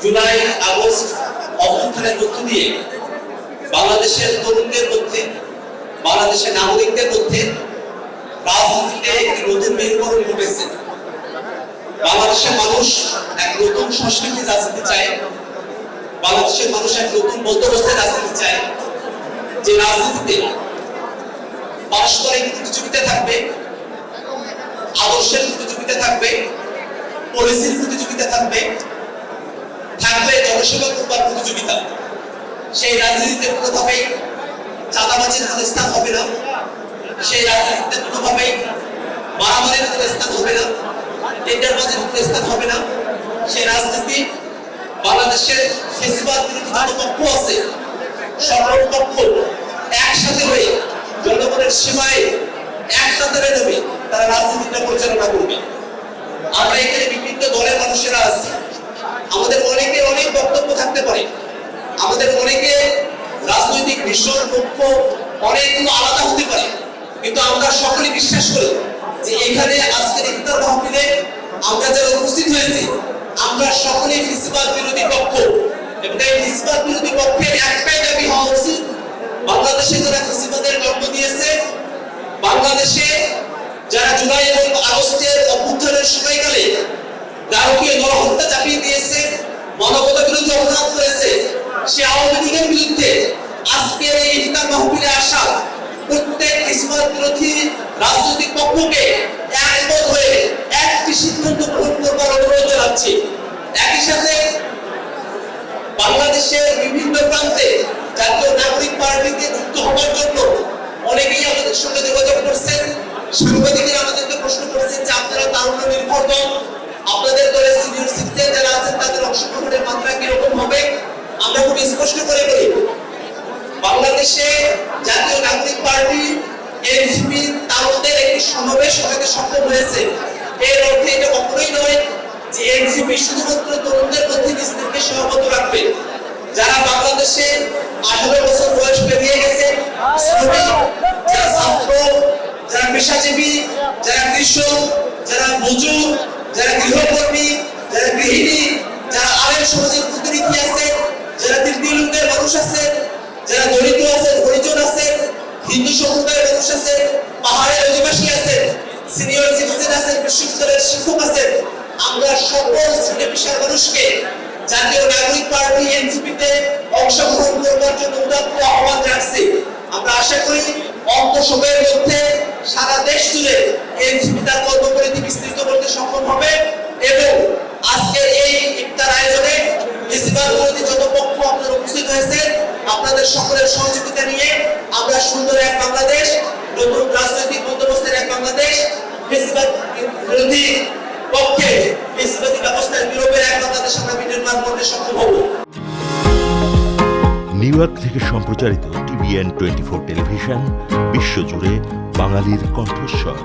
July August অভ্যুত্থানের মধ্য দিয়ে বাংলাদেশের তরুণদের মধ্যে, বাংলাদেশের নাগরিকদের মধ্যে রাজনীতিতে একটি নতুন মেরুকরণ ঘটেছে। বাংলাদেশের মানুষ এক নতুন সংস্কৃতির রাজনীতি চায়, বাংলাদেশের মানুষ এক নতুন বন্দোবস্তের রাজনীতি চায়, যে রাজনীতিতে পারস্পরিক প্রতিযোগিতা থাকবে, আদর্শের প্রতিযোগিতা থাকবে, পলিসির প্রতিযোগিতা থাকবে, থাকবে জনসেবা করবার প্রতিযোগিতা। সেই রাজনীতিতে কোনোভাবেই চাঁদাবাজির কোনো স্থান হবে না, সেই রাজনীতিতে কোনোভাবেই মারামারির কোনো স্থান হবে না, টেন্ডারবাজির কোনো স্থান হবে না। সেই রাজনীতি বাংলাদেশের ফেসিবাদ বিরোধী যত পক্ষ আছে সকল পক্ষ একসাথে হয়ে জনগণের সেবায় একসাথে নেমে তারা রাজনীতিটা পরিচালনা করবে। আমরা এখানে বিভিন্ন দলের মানুষেরা আছি, আমাদের অনেকে অনেক বক্তব্য থাকতে পারে, আমাদের অনেকে রাজনৈতিক বিষয় পক্ষ অনেকগুলো আলাদা হতে পারে, কিন্তু আমরা সকলে বিশ্বাস করি যে এখানে আজকের ইফতার মাহফিলে আমরা যারা উপস্থিত হয়েছি আমরা সকলেই ফেসিবাদ বিরোধী পক্ষ, এবং এই ফেসিবাদ বিরোধী পক্ষের একটাই দাবি হওয়া উচিত, বাংলাদেশে যারা ফেসিবাদের জন্ম দিয়েছে, বাংলাদেশে যারা জুলাই এবং আগস্টের অভ্যুত্থানের সময়কালে নারকীয় নরহত্যা চাপিয়ে দিয়েছে, মানবতা বিরোধী অপরাধ করেছে, সে আওয়ামী লীগের বিরুদ্ধে আজকের এই ইফতার মাহফিলে আসা প্রত্যেক ফেসিবাদ বিরোধী রাজনৈতিক পক্ষকে একমত হয়ে একটি সিদ্ধান্ত গ্রহণ করবার অনুরোধ জানাচ্ছি। একই সাথে বাংলাদেশের বিভিন্ন প্রান্তে জাতীয় নাগরিক পার্টিতে যুক্ত হওয়ার জন্য অনেকেই আমাদের সঙ্গে যোগাযোগ করছেন। সাংবাদিকেরা আমাদেরকে প্রশ্ন করছেন যে আপনারা তারুণ্য নির্ভর দল, আপনাদের দলের সিনিয়র সিটিজেন যারা আছেন তাদের অংশগ্রহণের মাত্রা কিরকম হবে? আমরা খুব স্পষ্ট করে বলি, বাংলাদেশে জাতীয় নাগরিক পার্টি এনসিপি তারুণদের একটি সমাবেশ হতে সক্ষম হয়েছে। এর অর্থে এটা কখনোই নয় যে এনসিপি শুধুমাত্র তরুণদের মধ্যে নিজেদেরকে সীমাবদ্ধ রাখবে। যারা বাংলাদেশে 18 বছর বয়স পেরিয়ে গেছে, যারা ছাত্র, যারা পেশাজীবী, যারা কৃষক, যারা মজুর, যারা গৃহকর্মী, যারা গৃহিণী, যারা আলেম সমাজের প্রতিনিধি আছে, যারা তৃতীয় লিঙ্গের মানুষ আছে, যারা দলিত আছে, হরিজন আছে, হিন্দু সম্প্রদায়ের মানুষ আছে, পাহাড়ের অধিবাসী আছে, সিনিয়র সিটিজেন আছে, বিশ্ববিদ্যালয়ের শিক্ষক আছে, আমরা সকল শ্রেণী পেশার মানুষকে জাতীয় নাগরিক পার্টি এনসিপিতে অংশগ্রহণ করবার জন্য উদাত্ত আহ্বান রাখছি। আমরা আশা করি অল্প সময়ের মধ্যে সারা দেশ জুড়ে এনসিপি তার কর্মপরিধি বিস্তৃত করতে সক্ষম হবে, এবং আজকের এই ইফতার আয়োজনে ফেসিবাদ বিরোধী যত পক্ষ আপনারা উপস্থিত হয়েছে আপনাদের সকলের সহযোগিতা নিয়ে আমরা সুন্দর এক বাংলাদেশ, নতুন রাজনৈতিক বন্দোবস্তের এক বাংলাদেশ, ফেসিবাদ বিরোধী পক্ষে ফেসিবাদী ব্যবস্থার বিরোধের এক বাংলাদেশ আমরা বিনির্মাণ করতে সক্ষম হব। নিউ ইয়র্ক থেকে সম্প্রচারিত TVN 24 টেলিভিশন বিশ্বজুড়ে বাঙালির কণ্ঠস্বর।